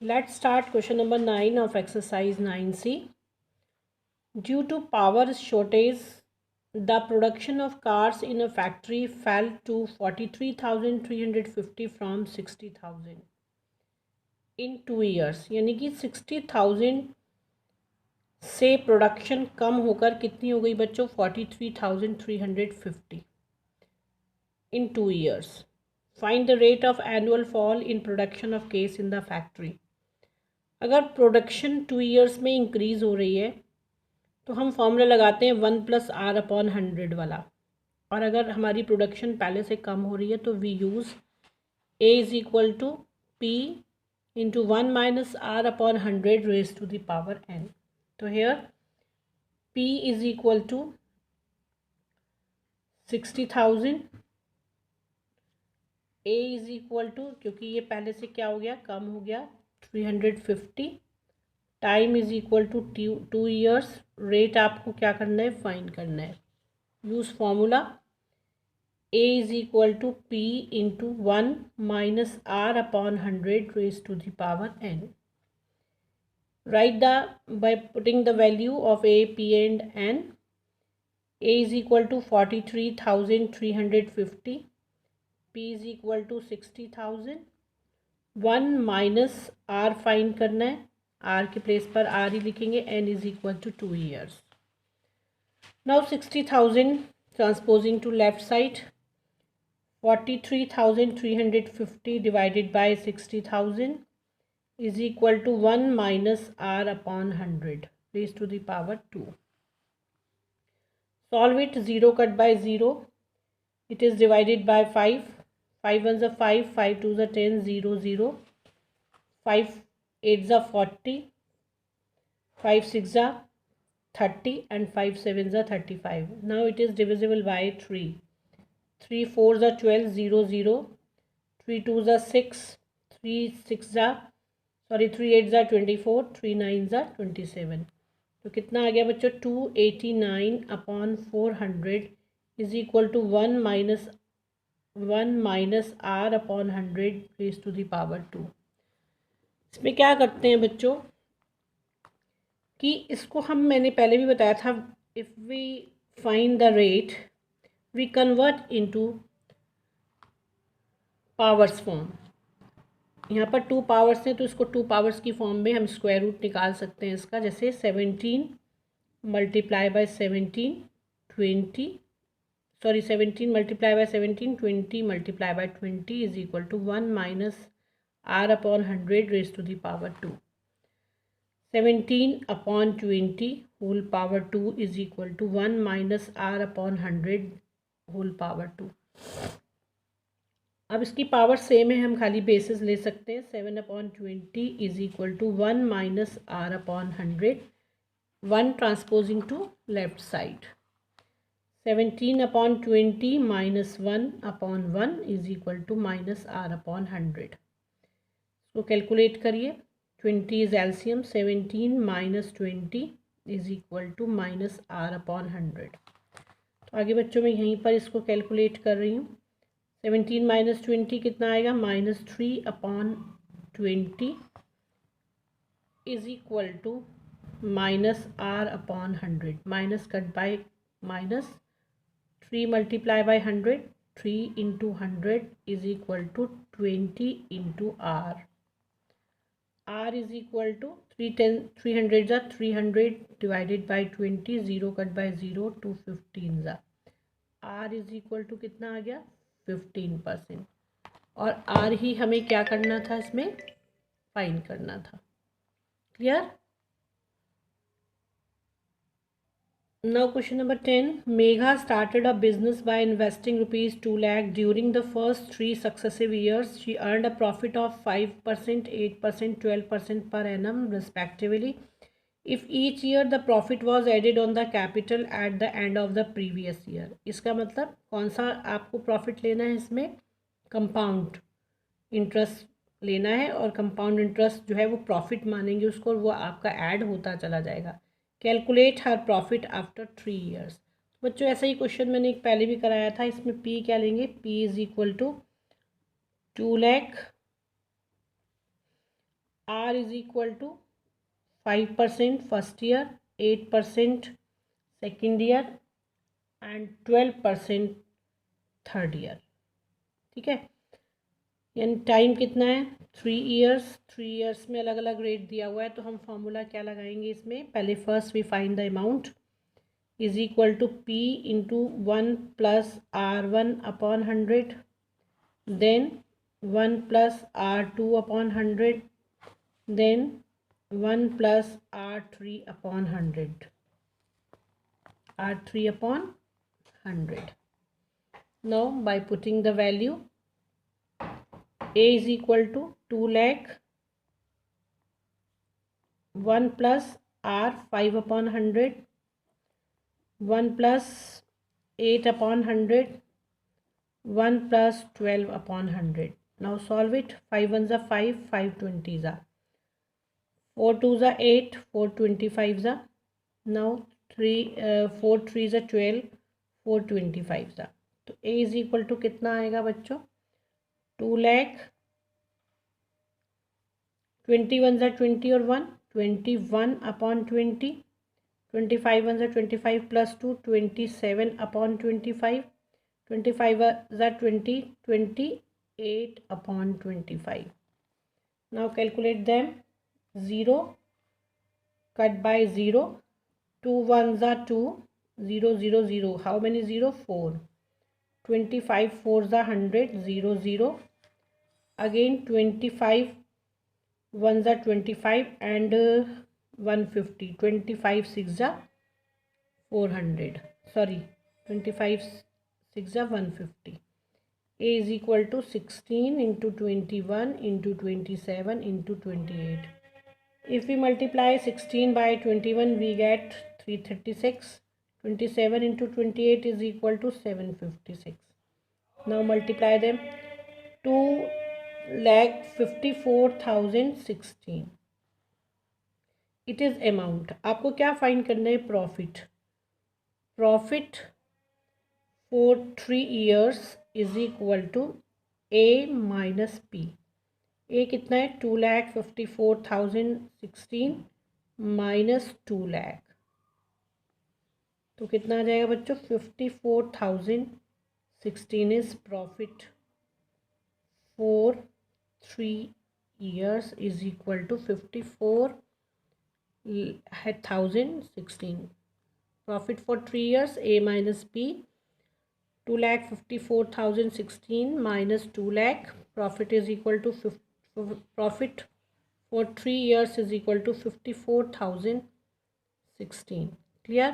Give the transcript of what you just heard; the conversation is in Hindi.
Let's start question number 9 of exercise 9C. Due to power shortage, the production of cars in a factory fell to 43,350 from 60,000 in 2 years. यानी कि 60,000 से प्रोडक्शन कम होकर कितनी हो गई बच्चों? 43,350 in 2 years. Find the rate of annual fall in production of case in the factory. अगर प्रोडक्शन 2 ईयर्स में इंक्रीज़ हो रही है तो हम फॉर्मूला लगाते हैं 1+R/100 वाला, और अगर हमारी प्रोडक्शन पहले से कम हो रही है तो we use A is equal to P into 1-R/100 raise to the power n. तो here P is equal to 60,000, A is equal to, क्योंकि ये पहले से क्या हो गया, कम हो गया, 350, time is equal to 2 years, rate आपको क्या करना है, फाइंड करना है. Use formula A is equal to P into 1-R/100 raise to the power n. Write by putting the value of A, P and N. A is equal to 43,350. P is equal to 60,000. 1 minus R find करना है. R के प्लेस पर R ही लिखेंगे. N is equal to 2 years. Now 60,000 transposing to left side. 43,350 divided by 60,000 is equal to 1 minus R/100 raised to the power 2. Solve it. 0 cut by 0. It is divided by 5. 5 ones are 5, 5 twos are 10, 0, 0. 5 eights are 40, 5 sixes are 30 and 5 sevens are 35. Now it is divisible by 3. 3 fours are 12, 0, 0. 3 twos are 6, 3 eights are 24, 3 nines are 27. तो कितना आ गया बच्चों? 289/400 is equal to 1 minus R/100 raise to the power 2. इसमें क्या करते हैं बच्चों कि इसको मैंने पहले भी बताया था, if we find the rate we convert into powers form. यहाँ पर 2 पावर्स हैं तो इसको 2 पावर्स की फॉर्म में हम स्क्वायर रूट निकाल सकते हैं इसका. जैसे 17 multiply by 17, 17 multiply by 17, 20 multiply by 20 is equal to 1 minus R/100 raise to the power 2. 17/20 whole power 2 is equal to 1 minus R/100 whole power 2. अब इसकी पावर सेम है, हम खाली बेसिस ले सकते हैं. 7/20 is equal to 1 minus R/100. 1 transposing to left side. 17/20 minus 1/1 is equal to minus R/100. इसको कैलकुलेट करिए. 20 is LCM. 17 minus 20 is equal to minus R/100. तो आगे बच्चों मैं यहीं पर इसको कैलकुलेट कर रही हूँ. 17 माइनस 20 कितना आएगा? Minus 3/20 is equal to minus R/100. Minus cut by minus. 3 multiply by 100. 3 into 100 is equal to 20 into R. R is equal to 300 जा 300 डिवाइडेड बाय 20. 0 कट बाय 0, 2 15 जा. R इज इक्वल टू कितना आ गया? 15%. और R ही हमें क्या करना था, इसमें फाइंड करना था. Clear? Now question number 10. Megha started a business by investing rupees 2 lakh. During the first 3 successive years, she earned a profit of 5%, 8%, 12% per annum respectively. If each year the profit was added on the capital at the end of the previous year. इसका मतलब कौन सा आपको प्रॉफिट लेना है? इसमें कंपाउंड इंटरेस्ट लेना है, और कंपाउंड इंटरेस्ट जो है वो प्रॉफिट मानेंगे उसको, वो आपका ऐड होता चला जाएगा. कैलकुलेट हर प्रॉफिट आफ्टर 3 ईयर्स. बच्चों ऐसा ही क्वेश्चन मैंने एक पहले भी कराया था. इसमें P क्या लेंगे? P is equal to 2 lakh R is equal to 5% first year, 8% second year and 12% third year. ठीक है, यानी टाइम कितना है 3 ईयर्स. 3 ईयर्स में अलग अलग रेट दिया हुआ है, तो हम फॉर्मूला क्या लगाएंगे इसमें. पहले first we find the amount is equal to P into 1 plus R1 upon 100, then 1 plus R2 upon 100, then 1 plus R3 upon 100, R3 upon 100. Now by putting the value, A is equal to 2 lakh, 1 plus R 5 upon 100, 1 plus 8 upon 100, 1 plus 12 upon 100. Now solve it. 5 ones are 5, 5 20s are 4 2s are 8, 4 25s are. Now 4 3s are 12, 4 25s are. तो A इज इक्वल टू कितना आएगा बच्चों 2 लाख. 21 are 20 और 1 21 upon 20, 25 ones are 25 plus 2 27 upon 25, 25 are 20 28 upon 25. Now calculate them. 0 cut by 0, 2 ones are 2, 0 0 0. How many 0? 4. 25 4s are 100, 0 0. Again 25 ones are 25 and 150. 25 6s are 400. Sorry, 25 6s are 150. A is equal to 16 into 21 into 27 into 28. If we multiply 16 by 21, we get 336. 27 into 28 is equal to 756. Now multiply them. 2,54,016. It is amount. आपको क्या फाइंड करना है profit. Profit for 3 years is equal to A minus P. A कितना है 2,54,016 माइनस 2 लाख, तो कितना आ जाएगा बच्चों 54,016 is profit for 3 years is equal to 54,016. Profit for 3 years A minus P. 2,54,016 minus 2 lakh. Profit is equal to profit for 3 years is equal to 54,016. Clear?